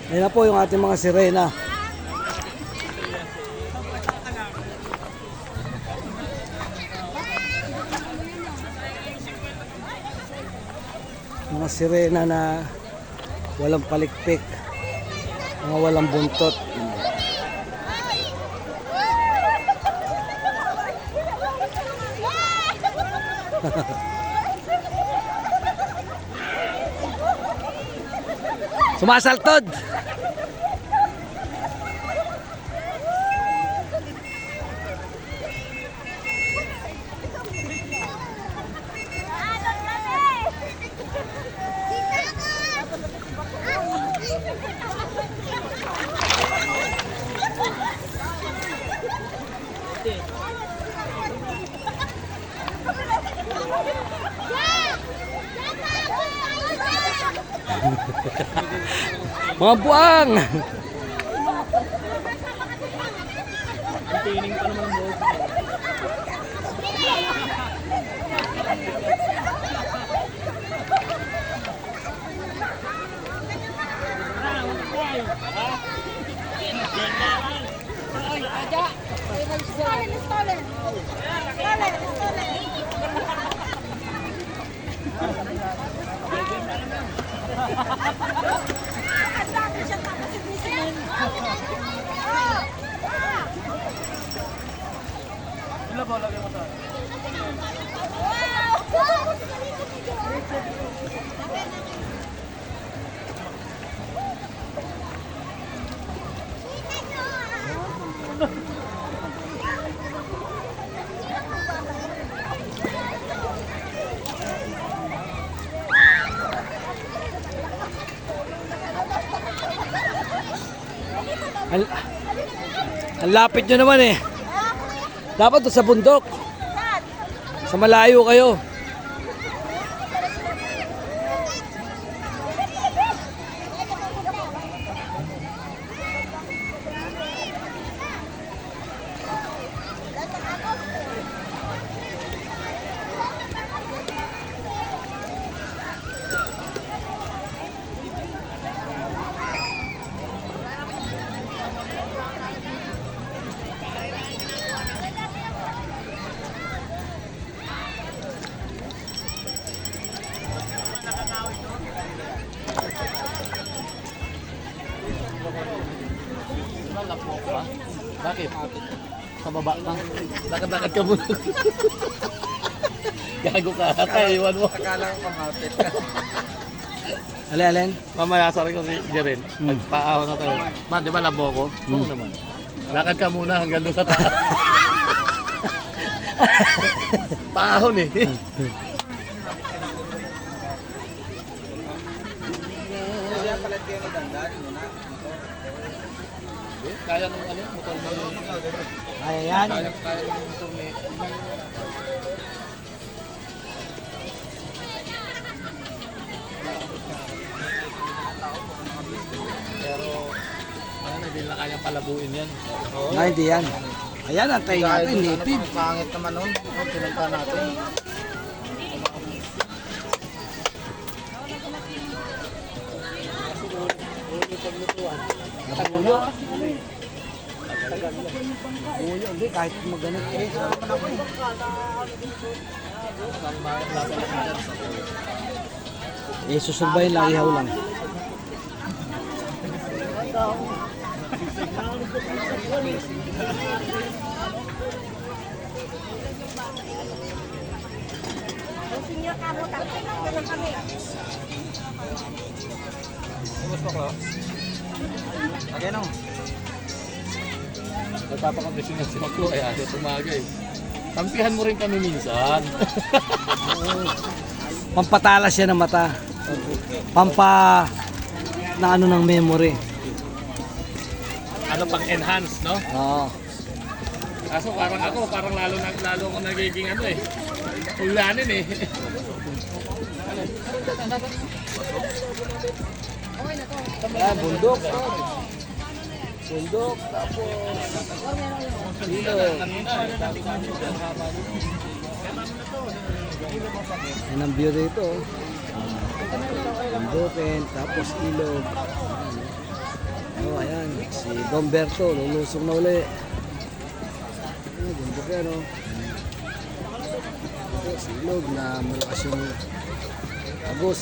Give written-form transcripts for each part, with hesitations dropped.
Ayan na po yung ating mga sirena. Mga sirena na walang palikpik, mga walang buntot. Sumasaltod. Mga buang. Tining pa naman ang buhok. Wala ba lagay mo tayo? Ang lapit nyo naman eh. Dapat doon sa bundok. Sa malayo kayo. Bakit? Sa baba ka? Lakad-lakad ka muna. Gago ka. Iwan mo. Akala ko pangapit. Alin? Mamaya sabi ko si Jeren. Magpaawa na tayo. Man, di ba labo ko? Oo naman. Lakad ka muna hanggang doon sa taas. Paahon eh. Kaya pala tayo nagandaan muna. Kaya nung ano, motor mo. Ayan. Kaya nung motor ni. Pero, ano, hindi na kaya palabuin yan. Ay, hindi yan. Ayan, antayin natin. Lipid. Pangit naman nun. Pinagpa natin. Napuyo. Napuyo. Hindi, kahit maganit eh. Eh, susurbayin lang, ihaw lang. Gusto ko. Again no. Nagpapakondisyon ng si Maklo, eh, ayaw tumaga eh. Tampihan mo rin kami minsan. Pampatalas yan ng mata. Pampa na ano ng memory. Ano pang enhance, no? Oo. Kaso parang ako, lalo ako nagiging ano eh. Ulanin eh. Bundok. Bundok, tapos ilog. Yan ang view dito. Bundokin, tapos ilog. Oh, ayan. Si Domberto, lulusong na uli. Oh, bundok yan, oh. Ito, silog na malakas yung agos.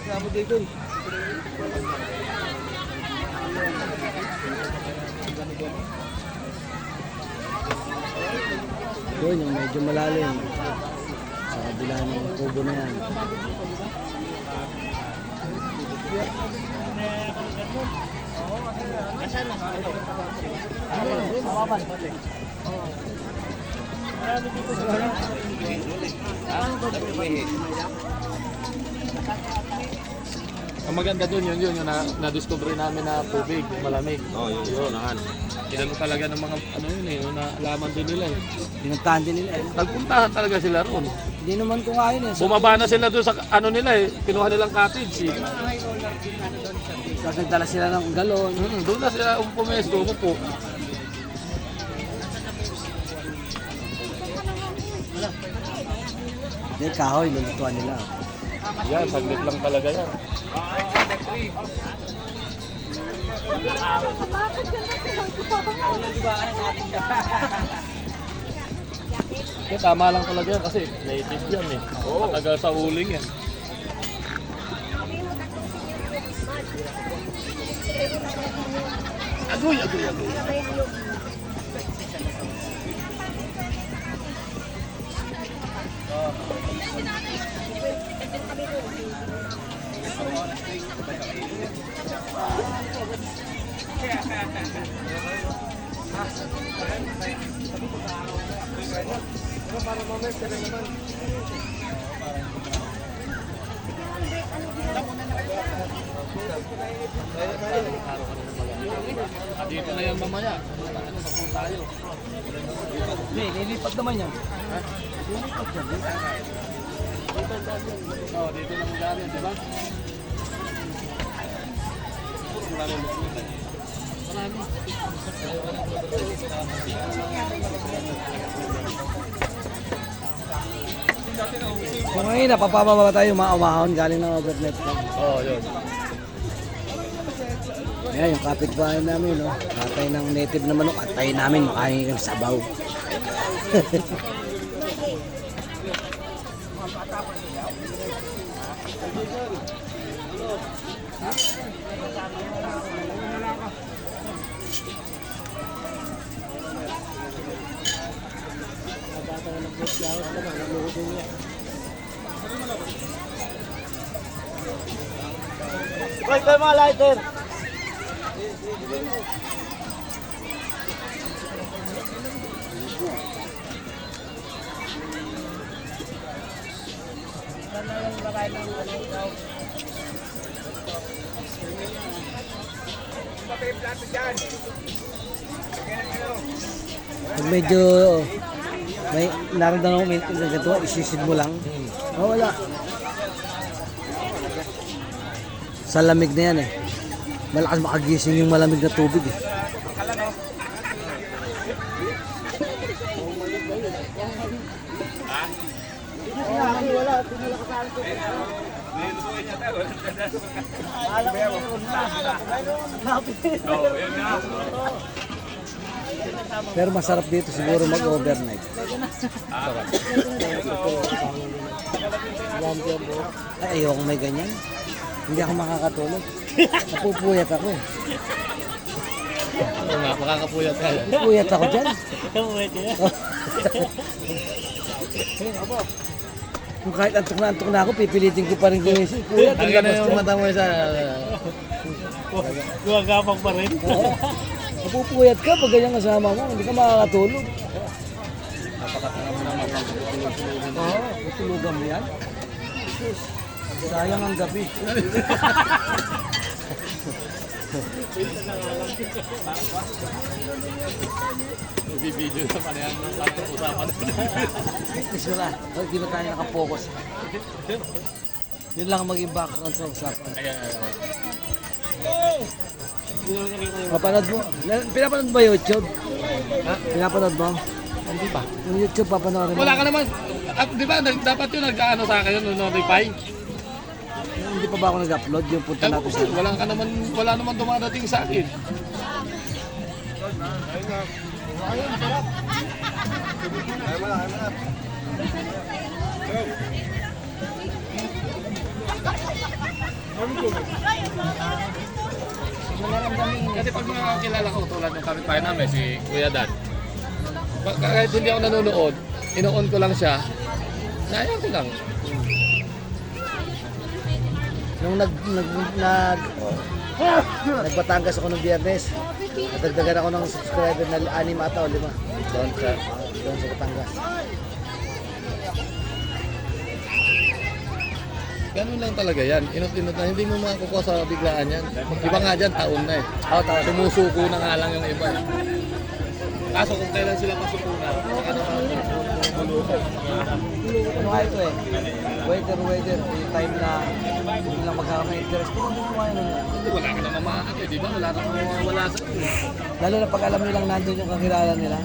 Kasama dito. Doon yung medyo malalim. Sa kabila ng tubo na yan. Ang maganda doon yun yung na-discover namin na tubig, malamig. Oo, yun. Nahan. Kinano talaga ng mga ano yun eh, yung naalaman din nila eh. Pinuntahan din nila. Nagpuntahan talaga sila roon. Hindi naman kung ayun eh. Bumaba na sila doon sa ano nila eh, kinuha nilang cottage eh. Tapos nagdala sila ng galon. Doon na sila pumesto, umupo. Hindi, kahoy, lulutuan nila. Yan, saglit lang talaga yan. Kaya tama lang talaga yan kasi native yan eh. Matagal sa uling yan. Agoy, agoy, agoy. Dito na yan mamaya. Ano sa po tayo? Hindi, lilipat naman yan. Oh, dito na magkano, di ba? Marami. Kung ngayon, napapababa tayo umahon galing ng overnight club. Oh, yun. Ayan, yung kapitbahay namin, no? Katay ng native na manok, atay namin, makain ng sabaw. Hoy, kayo mga lighter! Pag medyo may naramdaman mo maintenance ng ganito, isisid mo lang. Oh, wala. Sa lamig na yan eh. Malakas makagising yung malamig na tubig eh. Pero masarap dito siguro mag-overnight. Ay, ayoko may ganyan. Hindi ako makakatulog. Napupuyat ako eh. Oo nga, makakapuyat ka. Napupuyat ako dyan. Kung kahit antok na ako, pipilitin ko pa rin gumising. Puyat, ang Ang ganda labas yung dyan. mata mo sa... Gumagapang pa rin. Oo. Napupuyat ka pag ganyan kasama mo, hindi ka makakatulog. Napakatanga mo naman. Oo, tutulugan mo yan. Sus, sayang ang gabi. Bibidyo naman yan. Parang usapan na. Tis wala. Hindi ba tayo nakapokus? Yun lang ang maging background sa usapan. Ayan, ayan. Papanood mo? Pinapanood ba YouTube? Ha? Pinapanood mo? Hindi ba? Yung YouTube papanood mo? Wala ka naman. At di ba, dapat yun nag-ano sa akin yun, notify? Hindi pa pa ba ako nag-upload yung punta Ewan natin ko, sa... wala naman dumadating sa akin. Kasi pag mga kilala ko tulad ng kapitbahay namin, si Kuya Dan, kahit hindi ako nanonood, ino-on ko lang siya, naayan ko lang. Nung nagbatangas ako ng Biyernes, nadagdagan ako ng subscriber na 6 ata o 5. Doon sa Batangas. Ganun lang talaga yan. Inot-inot na, hindi mo makakukuha sa biglaan yan. Iba nga dyan, taon na eh. Sumusuko na nga lang yung iba eh. Kaso kung kailan sila masukunan, saka naman bulukan. Ano nga ito eh? Weather. Yung time na hindi lang magkakaroon ng interest. Kung ano nga yun. Wala ka naman makakit eh, di ba? Wala namang mawawala sa iyo. Lalo na pag alam nilang nandun yung kakilala nila.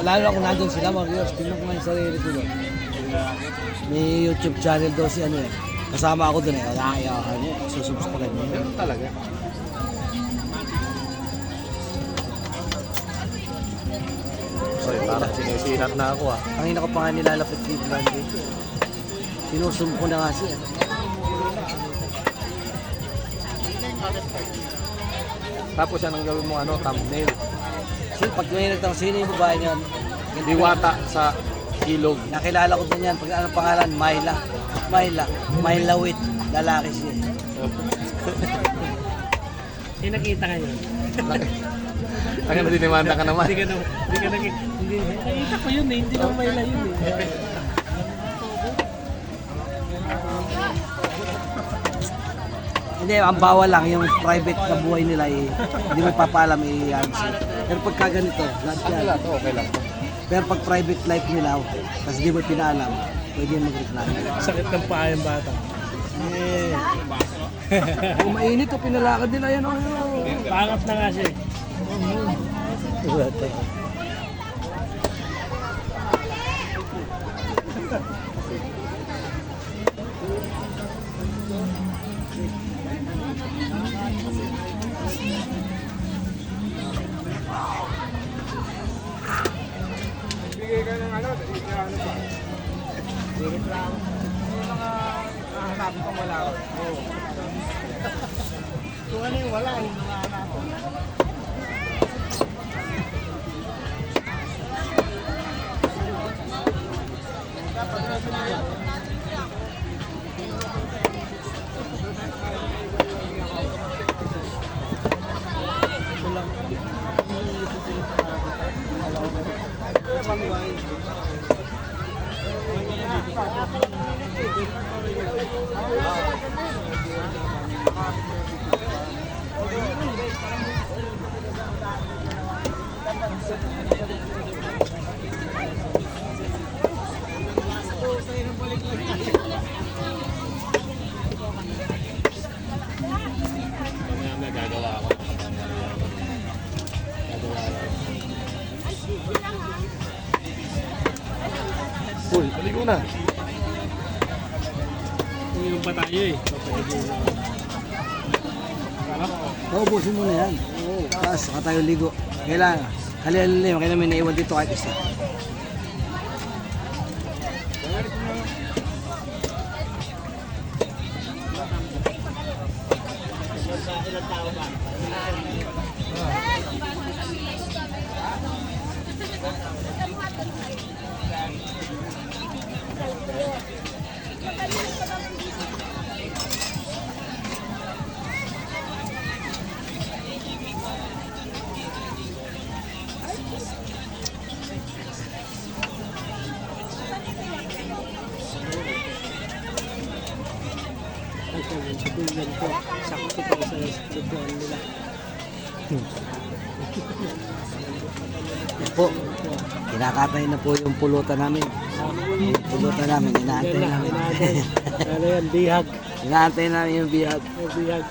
Lalo na kung nandun sila, mga viewers, tingnan ko nga yung sarili ko doon. May YouTube channel daw si ano eh. Kasama ako doon eh. Wala kaya ano, susubscribe niya. Ganun talaga. Sorry, parang sinisilat na ako ah. Ang ina ko pa nga nilalapit dito lang dito. Sinusum ko na nga siya. Tapos yan ang gawin mo ano, thumbnail. So, pag may nagtanong sino yung babae niyan, Diwata sa ilog. nakilala ko din yan. Pag anong pangalan, Myla Wit. Lalaki siya. Yung nakita ka yun. Ang na dinimanda ka naman. Hindi ka nakita. Nakita ko yun eh, hindi naman Myla yun eh. Hindi, ang bawal lang yung private na buhay nila eh. Hindi mo ipapaalam eh. Yan siya. Pero pagka ganito, lahat yan. Wala to, okay lang. Pero pag private life nila, kasi hindi mo pinaalam, pwede yung mag-reklamo. Sakit ng paa yung bata. Kung mainit o pinalakad nila, yan o. Pangat na nga siya eh. Kung ano yung wala, yung mga anak ko. Uy, balik ko na. Uminom pa tayo eh. Paubusin mo na yan. Tapos, saka tayo ligo. Kailangan, halil-halil, kaya namin naiwan dito kahit isa. Sakto pa sa lutuan nila. Yan po, kinakatay na po yung pulutan namin. Yung pulutan namin, inaantay namin. Ano yan, bihag. Inaantay namin yung bihag. Bihag.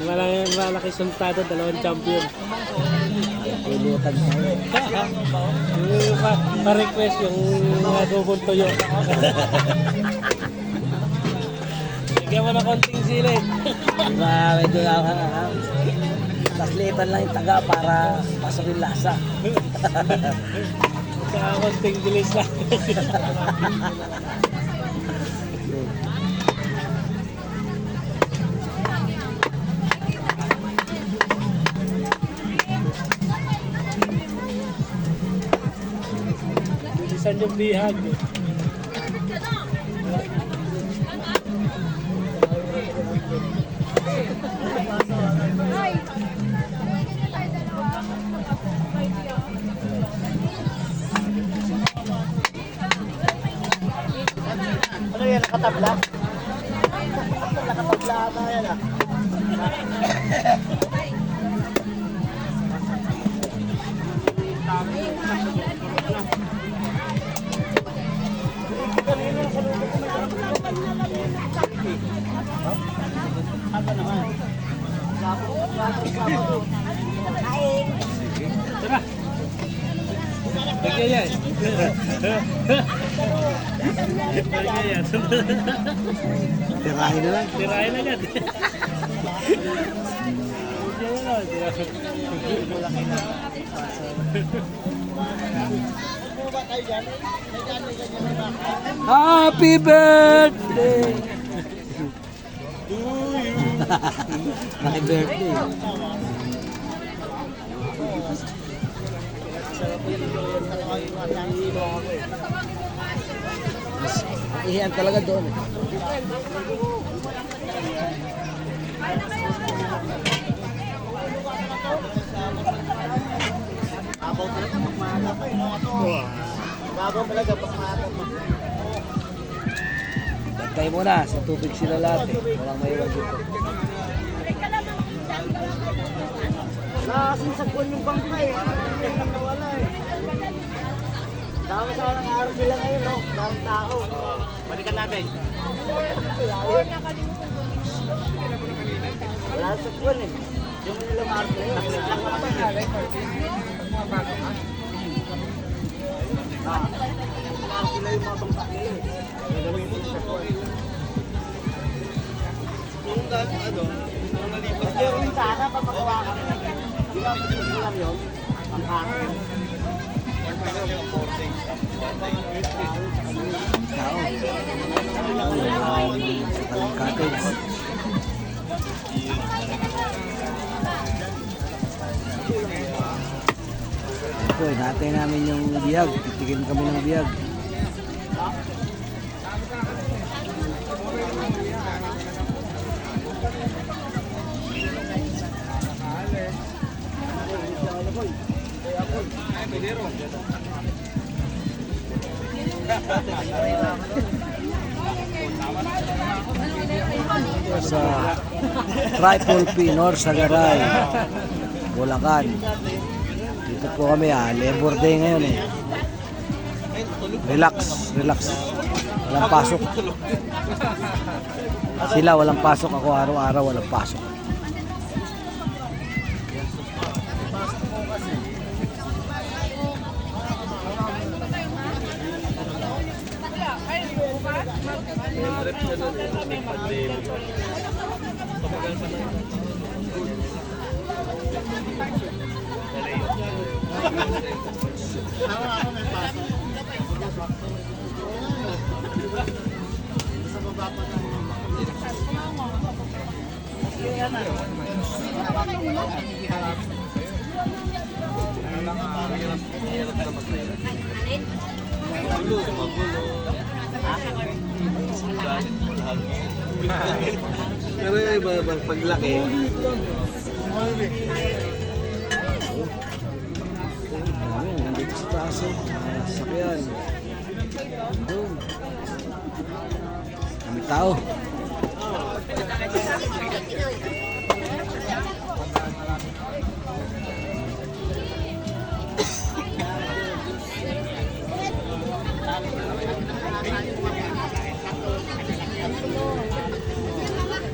Malaki suntado, 2 champion. Pulutan tayo. Yung pa-request yung adobong toyo. Lagyan mo na konting silid. Diba, medyo tapos liitan lang yung taga para pasok yung lasa. Saka konting bilis lang. Bilisan yung bihag. Ano yan, nakatabla? Nakatabla ata yan ah. Tara. Lagyan yan. Lagyan yan. Tirahin na lang. Tirahin agad. Lagyan na lang. Happy birthday! Happy birthday. Iyan talaga doon. Babaw talaga pag maaga pa eh. Babaw talaga pag maaga pa. Bantay mo na, sa tubig sila lahat eh. Walang maiwan dito. Wala kasing sagwan yung bangka eh. Wala eh. Dami sa ng araw sila ngayon, no? Daming tao. Balikan natin. Wala sa sagwan eh. Yung nila maaral ngayon. Nakisilang naman na. Mga bago ha? Maaral sila yung mga bangka nila eh. Nagawin mo sa sagwan. Kung ano, nalipas niya. Yung sana pa magawa kami. Di ba, pagkakas lang yun? Bangka. Ito, hinatay namin yung biyag. Titigil kami ng biyag. Sa Triple P, North Sagaray, Bulacan. Dito po kami Labor Day ngayon eh. Relax, relax. Walang pasok. Sila walang pasok, ako araw-araw walang pasok. Pero iba paglaki. Nandito sa taas eh. Sakyan. Doon. Kami tao.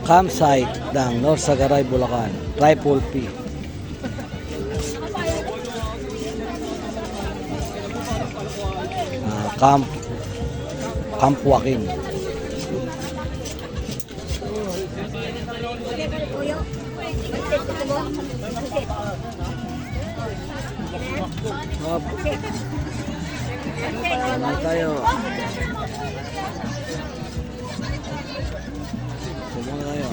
Campsite ng North Sagaray, Bulacan. Triple P. Camp Joaquin. Hop. Naman tayo. Kumang tayo.